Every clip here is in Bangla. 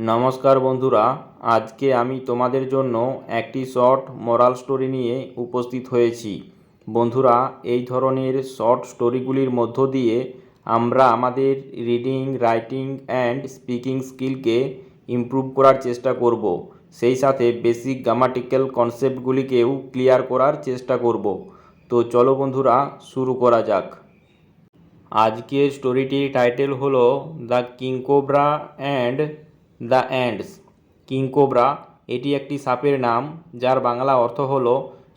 নমস্কার বন্ধুরা, আজকে আমি তোমাদের জন্য একটি শর্ট মোরাল স্টোরি নিয়ে উপস্থিত হয়েছি। বন্ধুরা, এই ধরনের শর্ট স্টোরিগুলির মধ্য দিয়ে আমরা আমাদের রিডিং, রাইটিং অ্যান্ড স্পিকিং স্কিলকে ইমপ্রুভ করার চেষ্টা করব। সেই সাথে বেসিক গ্রামাটিক্যাল কনসেপ্টগুলিকেও ক্লিয়ার করার চেষ্টা করব। তো চলো বন্ধুরা, শুরু করা যাক। আজকের স্টোরিটির টাইটেল হলো দ্য কিংকোব্রা অ্যান্ড দ্য অ্যান্ডস। কিংকোব্রা এটি একটি সাপের নাম, যার বাংলা অর্থ হলো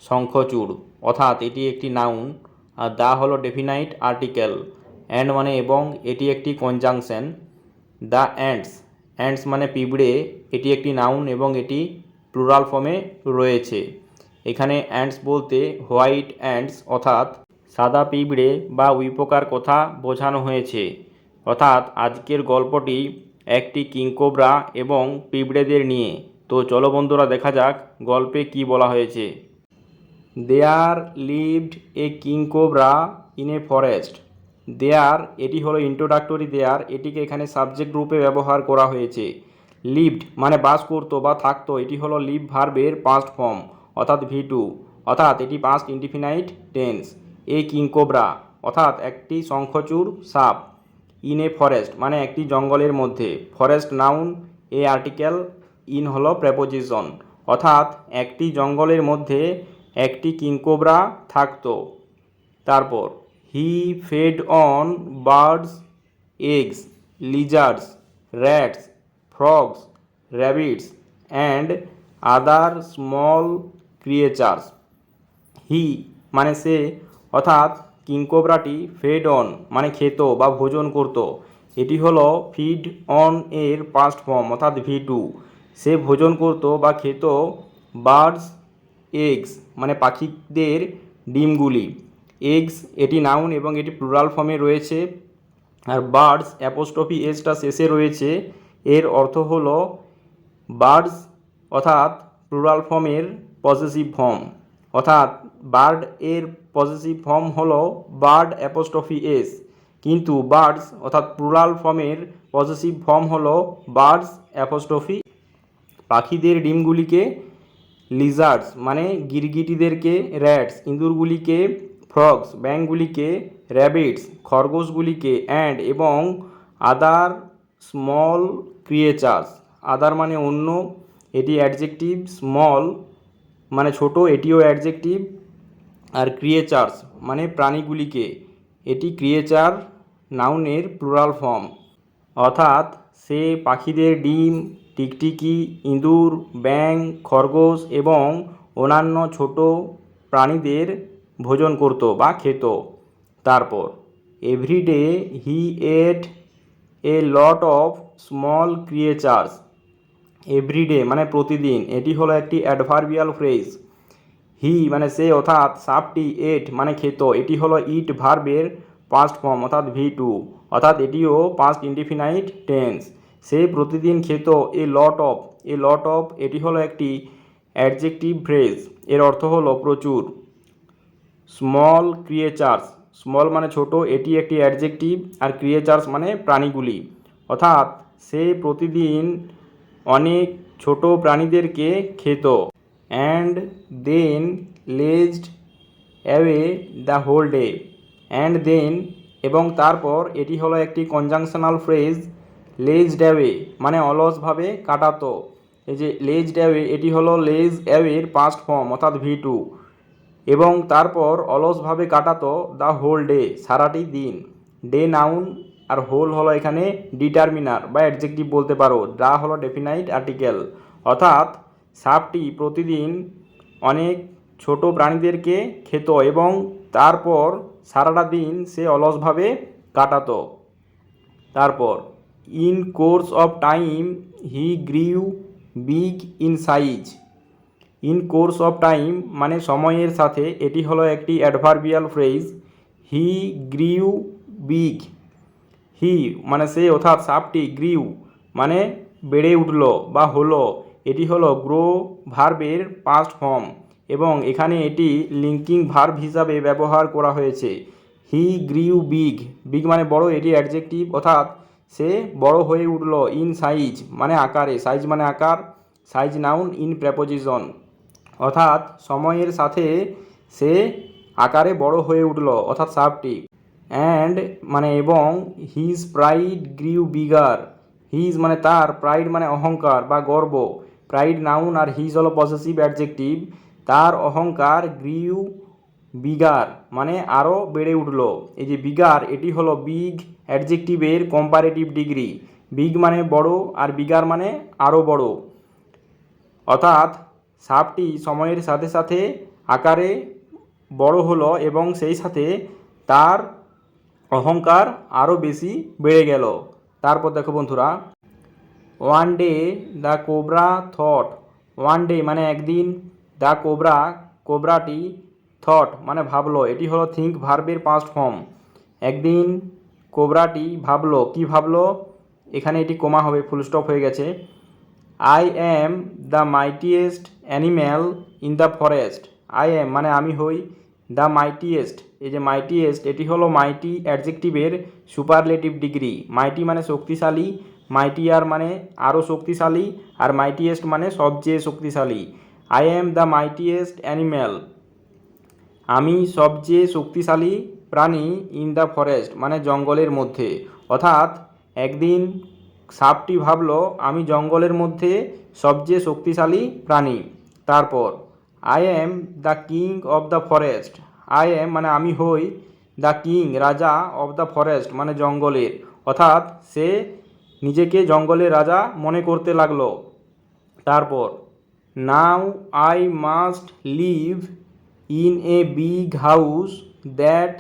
শঙ্খচূড়, অর্থাৎ এটি একটি নাউন। আর দ্য হলো ডেফিনাইট আর্টিকেল, অ্যান্ড মানে এবং, এটি একটি কনজাংশন। দ্য অ্যান্ডস, অ্যান্ডস মানে পিঁপড়ে, এটি একটি নাউন এবং এটি প্লুরাল ফর্মে রয়েছে। এখানে অ্যান্ডস বলতে হোয়াইট অ্যান্ডস অর্থাৎ সাদা পিঁপড়ে বা উইপোকার কথা বোঝানো হয়েছে। অর্থাৎ আজকের গল্পটি একটি কিংকোব্রা এবং পিঁপড়েদের নিয়ে। তো চলো বন্ধুরা, দেখা যাক গল্পে কি বলা হয়েছে। There lived a king cobra in a forest. There এটি হলো ইন্ট্রোডাক্টরি দেয়ার, এটিকে এখানে সাবজেক্ট রূপে ব্যবহার করা হয়েছে। লিভড মানে বাস করতো বা থাকতো, এটি হলো লিভ ভার্বের পাস্ট ফর্ম অর্থাৎ V2, অর্থাৎ এটি পাস্ট ইনডিফিনাইট টেন্স। এ কিংকোব্রা অর্থাৎ একটি শঙ্খচূড় সাপ। ইন এ ফরেস্ট মানে একটি জঙ্গলের মধ্যে। Forest noun, a article, in হলো প্রেপোজিশন, অর্থাৎ একটি জঙ্গলের মধ্যে একটি কিংকোব্রা থাকতো। তারপর he fed on birds, eggs, lizards, rats, frogs, rabbits and other small creatures. He মানে সে, অর্থাৎ কিংকোব্রাটি ফেড অন মানে খেত বা ভোজন করত। এটি হলো ফিড অন এর পাস্ট ফর্ম অর্থাৎ V2। সে ভোজন করত বা খেত বার্ডস এগস মানে পাখিদের ডিমগুলি। এগস এটি নাউন এবং এটি প্লুরাল ফর্মে রয়েছে। আর বার্ডস অ্যাপোস্ট্রফি এসটা শেষে রয়েছে, এর অর্থ হলো বার্ডস অর্থাৎ প্লুরাল ফর্মের পজেসিভ ফর্ম, অর্থাৎ বার্ড এর পজেসিভ ফর্ম হলো বার্ড অ্যাপোস্ট্রফি এস, কিন্তু বার্ডস অর্থাৎ প্লুরাল ফর্মের পজেসিভ ফর্ম হলো বার্ডস অ্যাপোস্ট্রফি। পাখিদের ডিমগুলিকে লিজার্ডস মানে গিরগিটিদেরকে, র্যাটস ইঁদুরগুলিকে, ফ্রগস ব্যাঙগুলিকে, র্যাবিটস খরগোশগুলিকে, অ্যান্ড এবং আদার স্মল ক্রিয়েচার্স। আদার মানে অন্য, এটি অ্যাডজেক্টিভ, স্মল মানে ছোট, এটিও অ্যাডজেক্টিভ। আর ক্রিয়েচার্স মানে প্রাণীগুলিকে, এটি ক্রিয়েচার নাউনের প্লুরাল ফর্ম। অর্থাৎ সে পাখিদের ডিম, টিকটিকি, ইঁদুর, ব্যাঙ, খরগোশ এবং অন্যান্য ছোট প্রাণীদের ভোজন করত বা খেত। তারপর everyday he ate a lot of small creatures. Everyday মানে প্রতিদিন, এটি হলো একটি অ্যাডভার্বিয়াল ফ্রেজ। হি মানে সে, অর্থাৎ সাপটি এট মানে খেত, এটি হলো ইট ভার্বের পাস্ট ফর্ম অর্থাৎ V2, অর্থাৎ এটিও পাস্ট ইনডিফিনাইট টেন্স। সে প্রতিদিন খেত এ lot of. A lot of এটি হলো একটি অ্যাডজেক্টিভ ফ্রেজ, এর অর্থ হলো প্রচুর। স্মল ক্রিয়েচার্স, স্মল মানে ছোট, এটি একটি অ্যাডজেক্টিভ। আর ক্রিয়েচার্স মানে প্রাণীগুলি, অর্থাৎ সে প্রতিদিন অনেক ছোট প্রাণীদেরকে খেত। And then lazed away the whole day. And then এবং তারপর, এটি হলো একটি কনজাংশনাল ফ্রেজ। লেজড অ্যাওয়ে মানে অলসভাবে কাটাতো। এই যে লেজড অ্যাওয়ে, এটি হলো লেজ অ্যাওয়ের পাস্ট ফর্ম অর্থাৎ V2, এবং তারপর অলসভাবে কাটাতো দ্য হোল ডে সারাটি দিন। ডে নাউন আর হোল হলো এখানে ডিটারমিনার বা অ্যাডজেক্টিভ বলতে পারো। দ্য হলো ডেফিনাইট আর্টিকেল, অর্থাৎ সাপটি প্রতিদিন অনেক ছোট প্রাণীদেরকে খেত এবং তারপর সারাটা দিন সে অলসভাবে কাটাতো। তারপর in course of time he গ্রিউ big in size. In course of time মানে সময়ের সাথে, এটি হলো একটি অ্যাডভার্বিয়াল ফ্রেজ। হি গ্রিউ বিগ, হি মানে সে, অর্থাৎ সাপটি, গ্রিউ মানে বেড়ে উঠল বা হলো, এটি হলো গ্রো ভার্বের পাস্ট ফর্ম এবং এখানে এটি লিঙ্কিং ভার্ব হিসাবে ব্যবহার করা হয়েছে। হি গ্রিউ বিগ, বিগ মানে বড়, এটি অ্যাডজেক্টিভ, অর্থাৎ সে বড় হয়ে উঠল। ইন সাইজ মানে আকারে, সাইজ মানে আকার, সাইজ নাউন, ইন প্রেপোজিশন, অর্থাৎ সময়ের সাথে সে আকারে বড় হয়ে উঠল, অর্থাৎ সাবটি। অ্যান্ড মানে এবং, হিজ প্রাইড গ্রিউ বিগার, হিজ মানে তার, প্রাইড মানে অহংকার বা গর্ব, প্রাইড নাউন আর হিজ হলো পসেসিভ অ্যাডজেক্টিভ, তার অহংকার গ্রিউ বিগার মানে আরও বেড়ে উঠল। এই যে বিগার এটি হলো বিগ অ্যাডজেক্টিভের কম্পারেটিভ ডিগ্রি, বিগ মানে বড় আর বিগার মানে আরও বড়, অর্থাৎ সাপটি সময়ের সাথে সাথে আকারে বড় হলো এবং সেই সাথে তার অহংকার আরও বেশি বেড়ে গেল। তারপর দেখো বন্ধুরা, one day the cobra thought, one day মানে একদিন, দ্য কোবরা কোবরাটি, থট মানে ভাবলো, এটি হলো থিঙ্ক ভার্বের পাস্ট ফর্ম। একদিন কোবরাটি ভাবলো, কি ভাবলো, এখানে এটি কোমা হবে, ফুল স্টপ হয়ে গেছে। I am the mightiest animal in the forest, I am মানে আমি হই, দ্য মাইটিয়েস্ট, এই যে মাইটিয়েস্ট এটি হলো মাইটি অ্যাডজেক্টিভের সুপারলেটিভ ডিগ্রি। মাইটি মানে শক্তিশালী, মাইটিয়ার মানে আরও শক্তিশালী, আর মাইটিয়েস্ট মানে সবচেয়ে শক্তিশালী। I am the mightiest animal, আমি সবচেয়ে শক্তিশালী প্রাণী, ইন দ্য ফরেস্ট মানে জঙ্গলের মধ্যে, অর্থাৎ একদিন সাপটি ভাবলো আমি জঙ্গলের মধ্যে সবচেয়ে শক্তিশালী প্রাণী। তারপর I am the king of the forest, I am মানে আমি হই, দ্য কিং রাজা, অফ দ্য ফরেস্ট মানে জঙ্গলের, অর্থাৎ সে নিজেকে জঙ্গলের রাজা মনে করতে লাগলো। তারপর now I must live in a big house that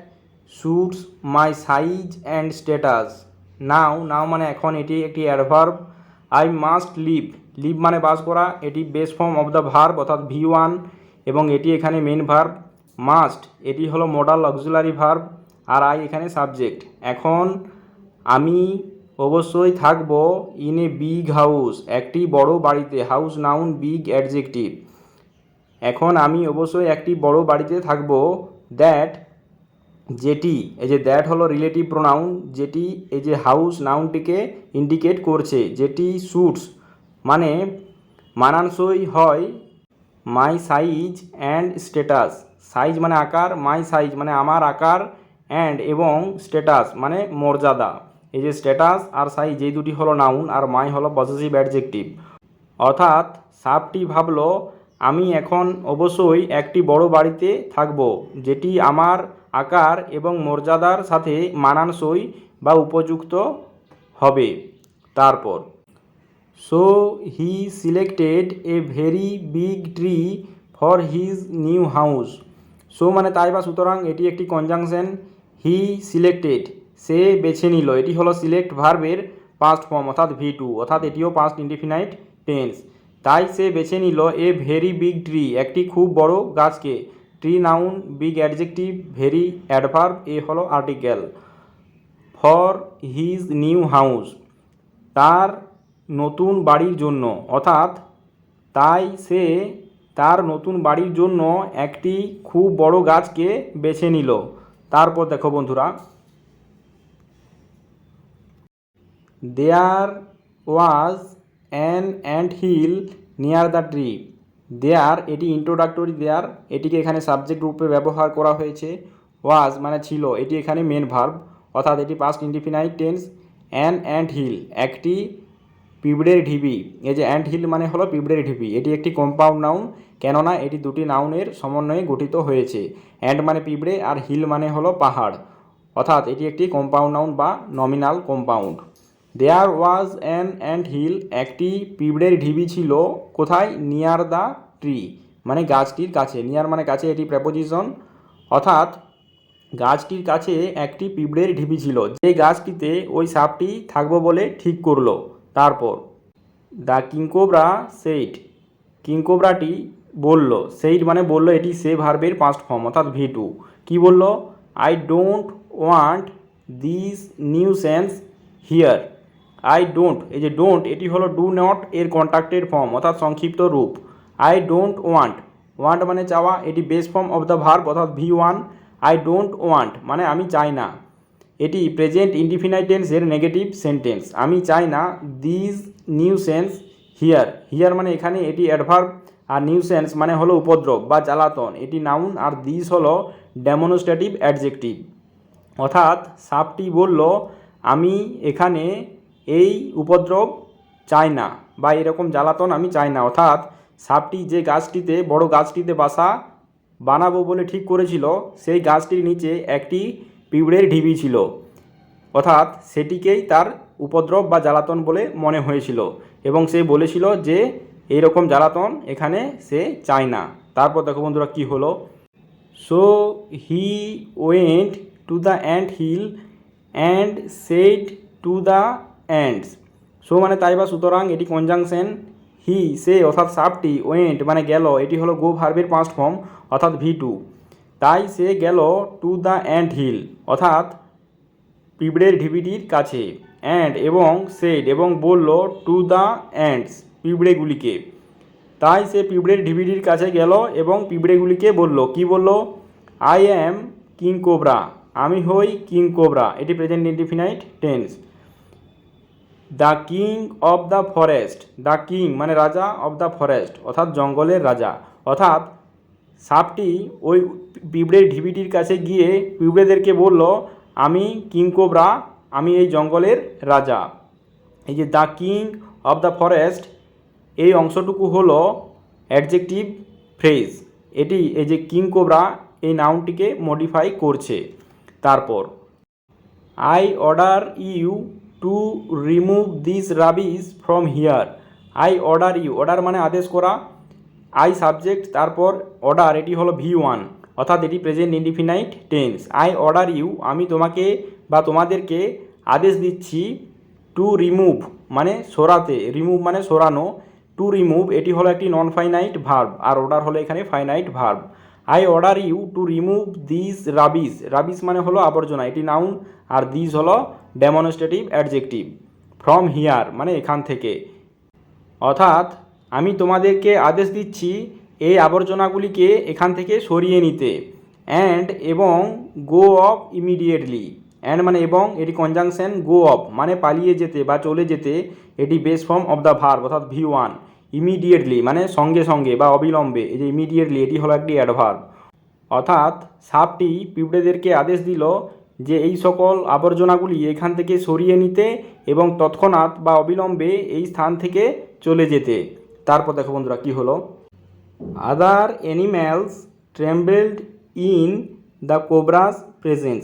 suits my size and status, now, now মানে এখন, এটি একটি adverb. I must live, live মানে বাস করা, এটি base form of the verb অর্থাৎ V1 এবং এটি এখানে মেন ভার্ব। মাস্ট এটি হলো মডাল অক্সিলারি ভার্ব, আর আই এখানে সাবজেক্ট। এখন আমি অবশ্যই থাকব ইন এ বিগ হাউস একটি বড় বাড়িতে, হাউস নাউন, বিগ অ্যাডজেক্টিভ। এখন আমি অবশ্যই একটি বড় বাড়িতে থাকব, দ্যাট যেটি, এই যে দ্যাট হলো রিলেটিভ প্রোনাউন, যেটি এই যে হাউস নাউনটিকে ইন্ডিকেট করছে, যেটি সুটস মানে মানানসই হয়, মাই সাইজ অ্যান্ড স্ট্যাটাস, সাইজ মানে আকার, মাই সাইজ মানে আমার আকার, অ্যান্ড এবং স্ট্যাটাস মানে মর্যাদা। এই যে স্ট্যাটাস আর সাইজ এই দুটি হলো নাউন আর মাই হলো পসেসিভ অ্যাডজেক্টিভ, অর্থাৎ সাপটি ভাবলো আমি এখন অবশ্যই একটি বড় বাড়িতে থাকব যেটি আমার আকার এবং মর্যাদার সাথে মানানসই বা উপযুক্ত হবে। তারপর so he selected a very big tree for his new house, so মানে তাই বা সুতরাং, এটি একটি কনজাংশন। হি সিলেক্টেড সে বেছে নিল, এটি হলো সিলেক্ট ভার্বের পাস্ট ফর্ম অর্থাৎ V2, অর্থাৎ এটিও পাস্ট ইনডিফিনাইট টেন্স। তাই সে বেছে নিল এ ভেরি বিগ ট্রি একটি খুব বড় গাছকে, tree noun, big adjective, very adverb, a হলো article. For his new house তার নতুন বাড়ির জন্য, অর্থাৎ তাই সে তার নতুন বাড়ির জন্য একটি খুব বড় গাছকে বেছে নিল। তারপর দেখো বন্ধুরা, there was an ant hill near the tree, there এটি ইন্ট্রোডাক্টরি, দেয়ার এটিকে এখানে সাবজেক্ট রূপে ব্যবহার করা হয়েছে। ওয়াজ মানে ছিল, এটি এখানে মেন ভার্ব অর্থাৎ এটি past indefinite tense. An ant hill একটি পিঁপড়ের ঢিবি, এই যে অ্যান্ট হিল মানে হলো পিঁপড়ের ঢিবি, এটি একটি কম্পাউন্ড নাউন, কেননা এটি দুটি নাউনের সমন্বয়ে গঠিত হয়েছে। অ্যান্ট মানে পিঁপড়ে আর হিল মানে হলো পাহাড়, অর্থাৎ এটি একটি কম্পাউন্ড নাউন বা nominal compound. There was an ant hill একটি পিঁপড়ের ঢিবি ছিল, কোথায়, নিয়ার দ্য ট্রি মানে গাছটির কাছে, নিয়ার মানে কাছে, এটি প্রেপোজিশন, অর্থাৎ গাছটির কাছে একটি পিঁপড়ের ঢিবি ছিল, যে গাছটিতে ওই সাপটি থাকবো বলে ঠিক করলো। তারপর দ্য কিংকোবরা সেইড, কিংকোবরাটি বলল, সেইড মানে বলল, এটি সে ভার্বের পাস্ট ফর্ম অর্থাৎ V2। কি বলল, I don't want this nuisance here, I don't এই যে ডোন্ট এটি হলো ডু নট এর কন্ট্রাক্টেড ফর্ম অর্থাৎ সংক্ষিপ্ত রূপ। আই ডোন্ট ওয়ান্ট, ওয়ান্ট মানে চাওয়া, এটি base form of the verb অর্থাৎ V1। আই ডোন্ট ওয়ান্ট মানে আমি চাই না, এটি প্রেজেন্ট ইনডিফিনাইট টেন্সের নেগেটিভ সেন্টেন্স। আমি চাই না দিস নিউসেন্স হিয়ার। হিয়ার মানে এখানে, এটি অ্যাডভার্ব, আর নিউসেন্স মানে হলো উপদ্রব বা জ্বালাতন, এটি নাউন, আর দিস হলো ডেমনস্ট্রেটিভ অ্যাডজেক্টিভ। অর্থাৎ সাপটি বলল আমি এখানে এই উপদ্রব চাই না বা এরকম জ্বালাতন আমি চাই না। অর্থাৎ সাপটি যে গাছটিতে, বড় গাছটিতে বাসা বানাবো বলে ঠিক করেছিল, সেই গাছটির নিচে একটি পিঁপড়ের ঢিবি ছিল। অর্থাৎ সেটিকেই তার উপদ্রব বা জ্বালাতন বলে মনে হয়েছিল এবং সে বলেছিল যে এইরকম জ্বালাতন এখানে সে চায় না। তারপর দেখো বন্ধুরা কী হলো, so he went to the ant hill and said to the ants. So মানে তাই বা সুতরাং, এটি কনজাংশন। হি সে অর্থাৎ সাপটি, ওয়েন্ট মানে গেল, এটি হলো গো ভার্বের পাস্ট ফর্ম অর্থাৎ V2। তাই সে গেল টু দ্য অ্যান্ট হিল অর্থাৎ পিঁপড়ের ঢিবিটির কাছে, অ্যান্ড এবং সেড এবং বলল টু দ্য অ্যান্টস পিঁপড়েগুলিকে। তাই সে পিঁপড়ের ঢিবিটির কাছে গেল এবং পিঁপড়েগুলিকে বলল, কি বলল, আই অ্যাম কিং কোবরা, আমি হই কিং কোবরা, এটি present indefinite tense. The king of the forest, the king মানে রাজা, অফ দ্য ফরেস্ট অর্থাৎ জঙ্গলের রাজা। অর্থাৎ সাপটি ওই পিঁপড়ের ঢিবিটির কাছে গিয়ে পিঁপড়েদেরকে বলল আমি কিং কোবরা, আমি এই জঙ্গলের রাজা। এই যে the king of the forest, এই অংশটুকু হলো অ্যাডজেক্টিভ ফ্রেজ। এটি এই যে কিং কোবরা এই নাউনটিকে মডিফাই করছে। তারপর I order you to remove this rubbish from here. I order you, order মানে আদেশ করা, আই সাবজেক্ট, তারপর অর্ডার, এটি হলো V1 অর্থাৎ এটি present indefinite tense. I order you, আমি তোমাকে বা তোমাদেরকে আদেশ দিচ্ছি, টু রিমুভ মানে সরাতে, রিমুভ মানে সরানো, টু রিমুভ এটি হলো একটি নন ফাইনাইট ভার্ব, আর অর্ডার হলো এখানে finite verb. I order you to remove this rubbish, rubbish মানে হলো আবর্জনা, এটি নাউন, আর দিস হলো ডেমনস্ট্রেটিভ অ্যাডজেক্টিভ। ফ্রম হিয়ার মানে এখান থেকে, অর্থাৎ আমি তোমাদেরকে আদেশ দিচ্ছি এই আবর্জনাগুলিকে এখান থেকে সরিয়ে নিতে। অ্যান্ড এবং গো অফ ইমিডিয়েটলি, অ্যান্ড মানে এবং, এটি কনজাংশন, গো অফ মানে পালিয়ে যেতে বা চলে যেতে, এটি base form of the verb অর্থাৎ V1। ইমিডিয়েটলি মানে সঙ্গে সঙ্গে বা অবিলম্বে, এই যে ইমিডিয়েটলি এটি হলো একটি অ্যাডভার্ব। অর্থাৎ সাপটি পিঁপড়েদেরকে আদেশ দিল যে এই সকল আবর্জনাগুলি এখান থেকে সরিয়ে নিতে এবং তৎক্ষণাৎ বা অবিলম্বে এই স্থান থেকে চলে যেতে। তারপর দেখো বন্ধুরা কী হলো, other animals trembled in the cobra's presence.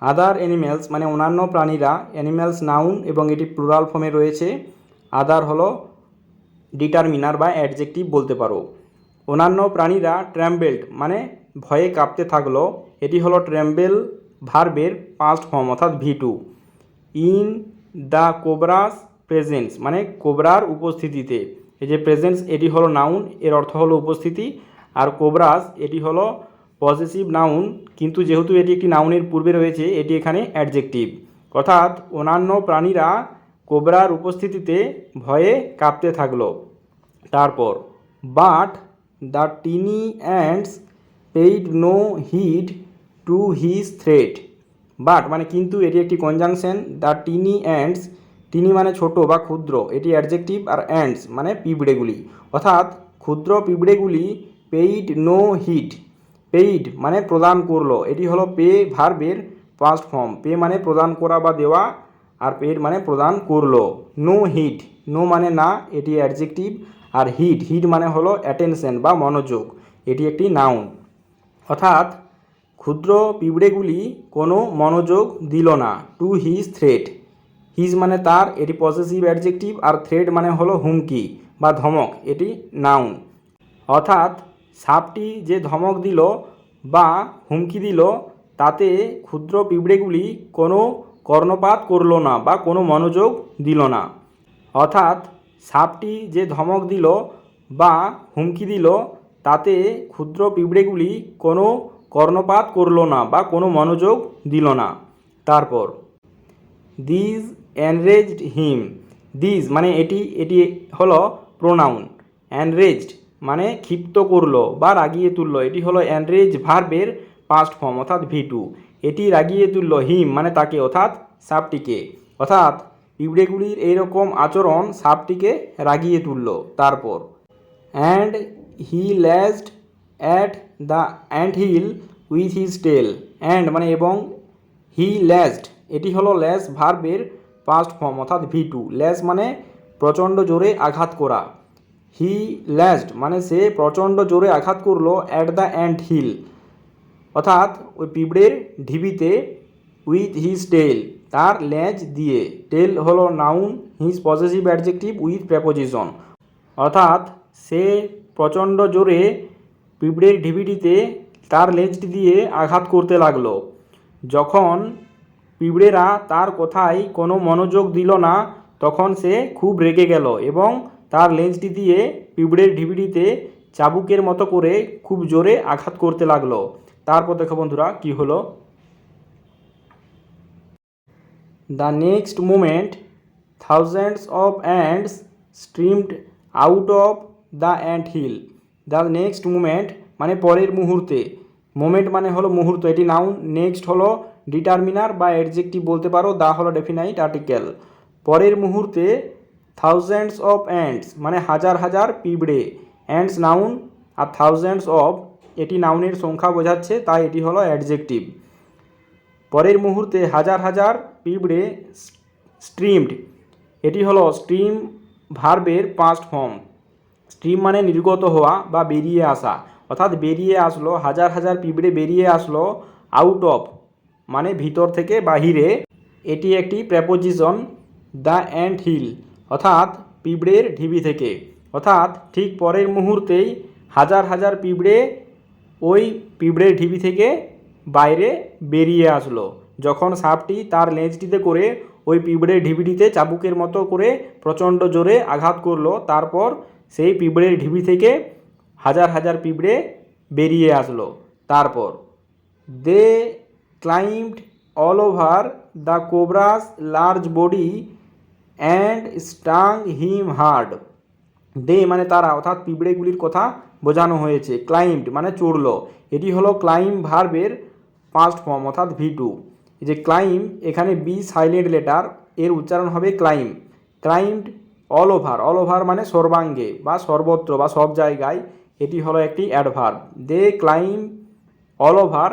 Other animals মানে অন্যান্য প্রাণীরা, অ্যানিম্যালস নাউন এবং এটি প্লুরাল ফর্মে রয়েছে। আদার হলো ডিটারমিনার বা অ্যাডজেক্টিভ বলতে পারো। অন্যান্য প্রাণীরা ট্রেম্বলড মানে ভয়ে কাঁপতে থাকলো, এটি হলো ট্রেম্বেল ভার্বের পাস্ট ফর্ম অর্থাৎ V2। In the cobra's presence মানে কোবরার উপস্থিতিতে, এই যে প্রেজেন্স এটি হলো নাউন, এর অর্থ হলো উপস্থিতি, আর কোবরাস এটি হলো পজেসিভ নাউন, কিন্তু যেহেতু এটি একটি নাউনের পূর্বে রয়েছে এটি এখানে অ্যাডজেক্টিভ। অর্থাৎ অন্যান্য প্রাণীরা কোবরার উপস্থিতিতে ভয়ে কাঁপতে থাকলো। তারপর but the tiny ants paid no heed to his threat. But মানে কিন্তু, এটি একটি conjunction. The tiny ants, tiny মানে ছোট বা ক্ষুদ্র, এটি অ্যাডজেক্টিভ, আর অ্যান্ডস মানে পিঁপড়েগুলি, অর্থাৎ ক্ষুদ্র পিঁপড়েগুলি পেইড নো হিড, পেইড মানে প্রদান করলো, এটি হলো পে ভার্বের পাস্ট ফর্ম। পে মানে প্রদান করা বা দেওয়া, আর পেড মানে প্রদান করলো। নো হিড, নো মানে না, এটি অ্যাডজেক্টিভ, আর হিড, হিড মানে হলো অ্যাটেনশন বা মনোযোগ, এটি একটি নাউন। অর্থাৎ ক্ষুদ্র পিঁপড়েগুলি কোনো মনোযোগ দিল না টু হিজ থ্রেট। হিজ মানে তার, এটি পজেসিভ অ্যাডজেক্টিভ, আর থ্রেট মানে হলো হুমকি বা ধমক, এটি নাউন। অর্থাৎ সাপটি যে ধমক দিল বা হুমকি দিল তাতে ক্ষুদ্র পিঁপড়েগুলি কোনো কর্ণপাত করলো না বা কোনো মনোযোগ দিল না। অর্থাৎ সাপটি যে ধমক দিল বা হুমকি দিল তাতে ক্ষুদ্র পিঁপড়েগুলি কোনো কর্ণপাত করলো না বা কোনো মনোযোগ দিল না। তারপর দিস এনরেজড হিম, দিস মানে এটি, এটি হলো প্রোনাউন। এনরেজড মানে ক্ষিপ্ত করলো বা রাগিয়ে তুললো, এটি হলো এনরেজ ভার্বের পাস্ট ফর্ম অর্থাৎ V2। এটি রাগিয়ে তুলল হিম মানে তাকে অর্থাৎ সাপটিকে। অর্থাৎ পিঁপড়েগুলির এইরকম আচরণ সাপটিকে রাগিয়ে তুলল। তারপর and he lashed at the ant hill with his tail. And মানে এবং, হি ল্যাজড এটি হলো ল্যাজ ভার্বের পাস্ট ফর্ম অর্থাৎ V2। ল্যাজ মানে প্রচণ্ড জোরে আঘাত করা। হি ল্যাজড মানে সে প্রচণ্ড জোরে আঘাত করলো অ্যাট দ্য অ্যান্ট হিল অর্থাৎ ওই পিঁপড়ের ঢিবিতে, উইথ হিজ টেল তার লেজ দিয়ে। টেল হলো noun, his possessive adjective with preposition. অর্থাৎ সে প্রচণ্ড জোরে পিঁপড়ের ঢিবিটিতে তার লেজটি দিয়ে আঘাত করতে লাগলো। যখন পিঁপড়েরা তার কথায় কোনো মনোযোগ দিল না তখন সে খুব রেগে গেল এবং তার লেজটি দিয়ে পিঁপড়ের ঢিবিটিতে চাবুকের মতো করে খুব জোরে আঘাত করতে লাগলো। তারপর দেখো বন্ধুরা কি হলো। The next moment thousands of ants streamed out of the ant hill. The next moment মানে পরের মুহূর্তে, মোমেন্ট মানে হলো মুহূর্ত, এটি নাউন। নেক্সট হলো ডিটারমিনার বা অ্যাডজেক্টিভ বলতে পারো, দা হলো ডেফিনাইট আর্টিকেল। পরের মুহূর্তে থাউজেন্ডস অফ অ্যান্টস মানে হাজার হাজার পিঁপড়ে, অ্যান্টস নাউন আর থাউজেন্ডস অফ এটি নাউনের সংখ্যা বোঝাচ্ছে, তাই এটি হলো অ্যাডজেক্টিভ। পরের মুহূর্তে হাজার হাজার পিঁপড়ে স্ট্রিমড, এটি হলো স্ট্রিম ভার্বের পাস্ট ফর্ম। স্ট্রিম মানে নির্গত হওয়া বা বেরিয়ে আসা, অর্থাৎ বেরিয়ে আসলো, হাজার হাজার পিঁপড়ে বেরিয়ে আসলো। আউট অফ মানে ভিতর থেকে বাহিরে, এটি একটি প্রেপোজিশন। দ্য অ্যান্ট হিল অর্থাৎ পিঁপড়ের ঢিবি থেকে, অর্থাৎ ঠিক পরের মুহূর্তেই হাজার হাজার পিঁপড়ে ওই পিঁপড়ের ঢিবি থেকে বাইরে বেরিয়ে আসলো। যখন সাপটি তার লেজটিতে করে ওই পিঁপড়ের ঢিবিটিতে চাবুকের মতো করে প্রচণ্ড জোরে আঘাত করলো, তারপর সেই পিঁপড়ের ঢিবি থেকে হাজার হাজার পিঁপড়ে বেরিয়ে আসলো। তারপর they climbed all over the cobra's large body and stung him hard. They মানে তারা, অর্থাৎ পিঁপড়েগুলির কথা বোঝানো হয়েছে। ক্লাইম্বড মানে চড়লো, এটি হলো ক্লাইম্ব ভার্বের পাস্ট ফর্ম অর্থাৎ V2। এই যে ক্লাইম্ব এখানে বি সাইলেন্ট লেটার, এর উচ্চারণ হবে climb. Climbed all over, all over মানে সর্বাঙ্গে বা সর্বত্র বা সব জায়গায়, এটি হলো একটি adverb. They climb all over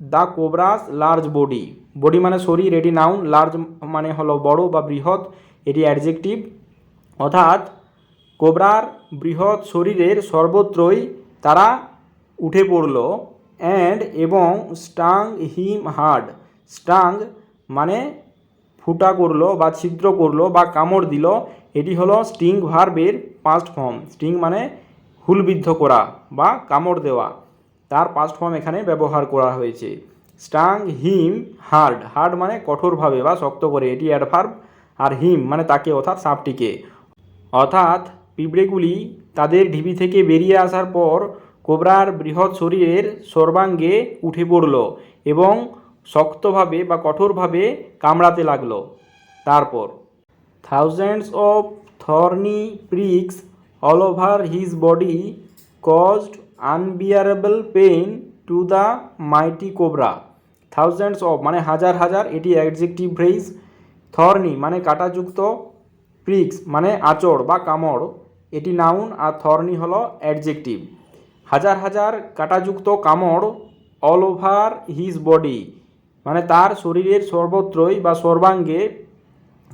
the cobra's large body, body মানে শরীর, এটি নাউন। লার্জ মানে হলো বড় বা বৃহৎ, এটি অ্যাডজেক্টিভ। অর্থাৎ কোবরার বৃহৎ শরীরের সর্বত্রই তারা উঠে পড়ল। অ্যান্ড এবং স্টাং হিম হার্ড, স্টাং মানে ফুটা করলো বা ছিদ্র করলো বা কামড় দিল, এটি হলো স্টিং ভার্বের পাস্ট ফর্ম। স্টিং মানে হুলবিদ্ধ করা বা কামড় দেওয়া, তার পাস্ট ফর্ম এখানে ব্যবহার করা হয়েছে। স্টাং হিম হার্ড, হার্ড মানে কঠোরভাবে বা শক্ত করে, এটি অ্যাডভার্ব। আর হিম মানে তাকে অর্থাৎ সাপটিকে। অর্থাৎ পিঁপড়েগুলি তাদের ঢিবি থেকে বেরিয়ে আসার পর কোবরার বৃহৎ শরীরের সর্বাঙ্গে উঠে পড়ল এবং শক্তভাবে বা কঠোরভাবে কামড়াতে লাগলো। তারপর thousands of thorny pricks all over his body caused unbearable pain to the mighty cobra. Thousands of মানে হাজার হাজার, এটি অ্যাডজেক্টিভ ফ্রেজ। থর্নি মানে কাঁটাযুক্ত, প্রিক্স মানে আঁচড় বা কামড়, এটি নাউন। আর থর্নি হলো অ্যাডজেক্টিভ। হাজার হাজার কাঁটাযুক্ত কামড় অল ওভার হিজ বডি মানে তার শরীরের সর্বত্রই বা সর্বাঙ্গে।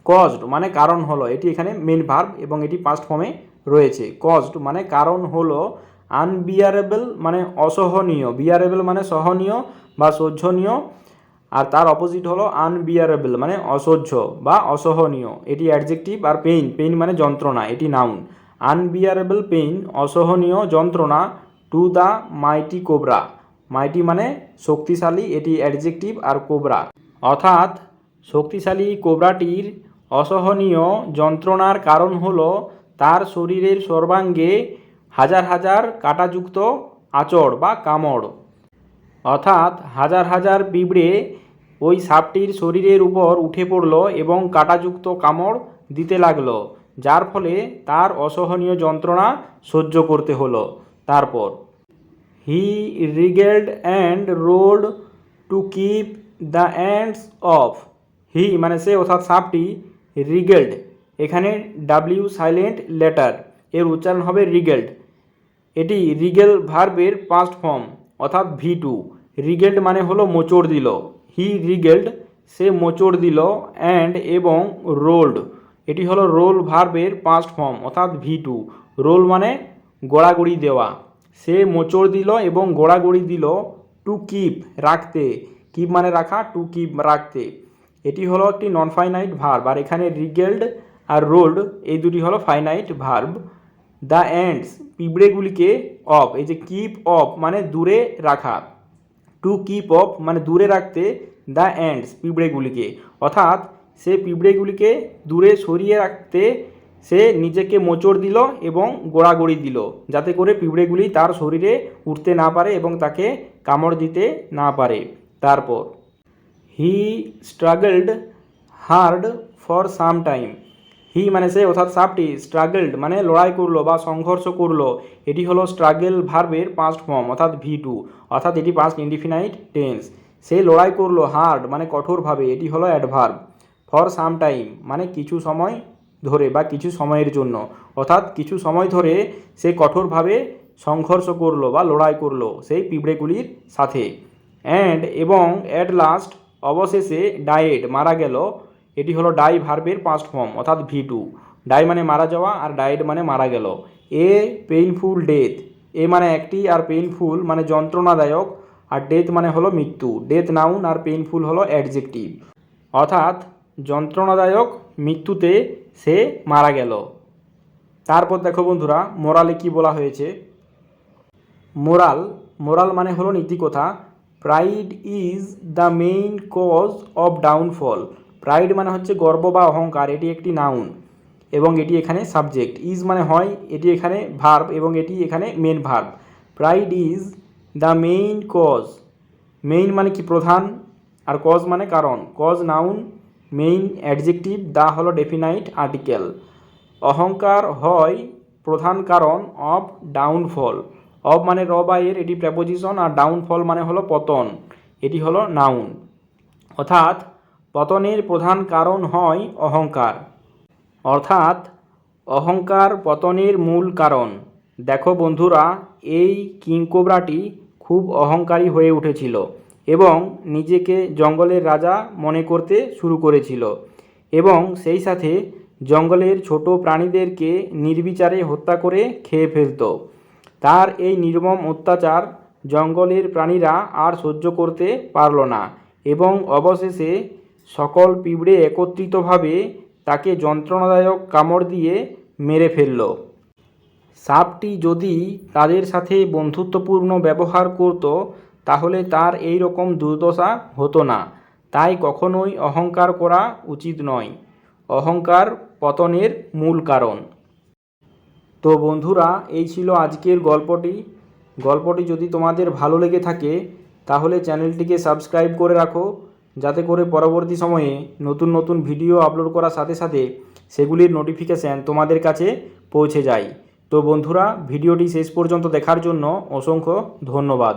কজড মানে কারণ হলো, এটি এখানে মেন ভার্ব এবং এটি পাস্ট ফর্মে রয়েছে। কজড মানে কারণ হলো। আনবিয়ারেবল মানে অসহনীয়, বিয়ারেবল মানে সহনীয় বা সহ্যনীয়, আর তার অপোজিট হলো আনবিয়ারেবল মানে অসহ্য বা অসহনীয়, এটি অ্যাডজেক্টিভ। আর পেইন, পেইন মানে যন্ত্রণা, এটি নাউন। আনবিয়ারেবল পেইন অসহনীয় যন্ত্রণা টু দ্য মাইটি কোবরা, মাইটি মানে শক্তিশালী, এটি অ্যাডজেক্টিভ। আর কোবরা অর্থাৎ শক্তিশালী কোবরাটির অসহনীয় যন্ত্রণার কারণ হলো তার শরীরের সর্বাঙ্গে হাজার হাজার কাঁটাযুক্ত আঁচড় বা কামড়। অর্থাৎ হাজার হাজার পিঁপড়ে ওই সাপটির শরীরের উপর উঠে পড়ল এবং কাঁটাযুক্ত কামড় দিতে লাগলো, যার ফলে তার অসহনীয় যন্ত্রণা সহ্য করতে হলো। তারপর he wriggled and rolled to keep the ants off, he মানে সে অর্থাৎ সাপটি, রিগেলড, এখানে ডাব্লিউ সাইলেন্ট লেটার, এর উচ্চারণ হবে রিগেলড। এটি রিগেল ভার্বের পাস্ট ফর্ম অর্থাৎ V2। রিগেলড মানে হলো মোচড় দিল, হি রিগেলড, সে মোচড় দিল, অ্যান্ড এবং রোল্ড, এটি হলো রোল ভার্বের পাস্ট ফর্ম অর্থাৎ V2। রোল মানে গোড়াগড়ি দেওয়া, সে মোচড় দিল এবং গোড়াগড়ি দিল, টু কিপ রাখতে, কিপ মানে রাখা, টু কিপ রাখতে, এটি হলো একটি নন ফাইনাইট ভার্ব। আর এখানে রিগেলড আর রোল্ড এই দুটি হলো ফাইনাইট ভার্ব। দ্য এন্ডস পিঁপড়েগুলিকে, অফ, এই যে কিপ অফ মানে দূরে রাখা, টু কিপ অফ মানে দূরে রাখতে, দ্য এন্ডস পিঁপড়েগুলিকে, অর্থাৎ সে পিঁপড়েগুলিকে দূরে সরিয়ে রাখতে সে নিজেকে মোচড় দিল এবং গোড়াগড়ি দিল, যাতে করে পিঁপড়েগুলি তার শরীরে উঠতে না পারে এবং তাকে কামড় দিতে না পারে। তারপর হি স্ট্রাগলড হার্ড ফর সাম টাইম, হি মানে সে অর্থাৎ সাপটি, স্ট্রাগলড মানে লড়াই করলো বা সংঘর্ষ করলো, এটি হলো স্ট্রাগল ভার্বের পাস্ট ফর্ম অর্থাৎ V2, অর্থাৎ এটি পাস্ট ইনডিফিনাইট টেন্স। সে লড়াই করলো, হার্ড মানে কঠোরভাবে, এটি হলো অ্যাডভার্ব। ফর সাম টাইম মানে কিছু সময় ধরে বা কিছু সময়ের জন্য, অর্থাৎ কিছু সময় ধরে সে কঠোরভাবে সংঘর্ষ করলো বা লড়াই করলো সেই পিঁপড়েগুলির সাথে। অ্যান্ড এবং অ্যাট লাস্ট অবশেষে ডায়েড মারা গেল, এটি হলো ডাই ভার্বের পাস্ট ফর্ম অর্থাৎ V2। ডাই মানে মারা যাওয়া আর ডায়েড মানে মারা গেল। এ পেইনফুল ডেথ, এ মানে একটি আর পেইনফুল মানে যন্ত্রণাদায়ক আর ডেথ মানে হলো মৃত্যু। ডেথ নাউন আর পেইনফুল হলো অ্যাডজেক্টিভ, অর্থাৎ যন্ত্রণাদায়ক মৃত্যুতে সে মারা গেল। তারপর দেখো বন্ধুরা মোরালে কি বলা হয়েছে। মোরাল, মোরাল মানে হলো নীতিকথা। Pride is the main cause of downfall, pride মানে হচ্ছে গর্ব বা অহংকার, এটি একটি নাউন এবং এটি এখানে সাবজেক্ট। ইজ মানে হয়, এটি এখানে ভার্ব এবং এটি এখানে main verb. Pride is the main cause, main মানে কি প্রধান, আর কজ মানে কারণ, cause noun, main adjective, the হলো ডেফিনাইট আর্টিকেল। অহংকার হয় প্রধান কারণ অফ ডাউনফল, অফ মানে র বা এর, এটি প্রেপোজিশন, আর ডাউনফল মানে হলো পতন, এটি হলো নাউন। অর্থাৎ পতনের প্রধান কারণ হয় অহংকার, অর্থাৎ অহংকার পতনের মূল কারণ। দেখো বন্ধুরা এই কিংকোবরাটি খুব অহংকারী হয়ে উঠেছিল এবং নিজেকে জঙ্গলের রাজা মনে করতে শুরু করেছিল এবং সেই সাথে জঙ্গলের ছোট প্রাণীদেরকে নির্বিচারে হত্যা করে খেয়ে ফেলত। তার এই নির্মম অত্যাচার জঙ্গলের প্রাণীরা আর সহ্য করতে পারল না এবং অবশেষে সকল পিঁপড়ে একত্রিতভাবে তাকে যন্ত্রণাদায়ক কামড় দিয়ে মেরে ফেলল। সাপটি যদি তাদের সাথে বন্ধুত্বপূর্ণ ব্যবহার করত তাহলে তার এই রকম দুর্দশা হতো না। তাই কখনোই অহংকার করা উচিত নয়, অহংকার পতনের মূল কারণ। তো বন্ধুরা এই ছিল আজকের গল্পটি। গল্পটি যদি তোমাদের ভালো লেগে থাকে তাহলে চ্যানেলটিকে সাবস্ক্রাইব করে রাখো, যাতে করে পরবর্তী সময়ে নতুন নতুন ভিডিও আপলোড করার সাথে সাথে সেগুলির নোটিফিকেশান তোমাদের কাছে পৌঁছে যায়। তো বন্ধুরা ভিডিওটি শেষ পর্যন্ত দেখার জন্য অসংখ্য ধন্যবাদ।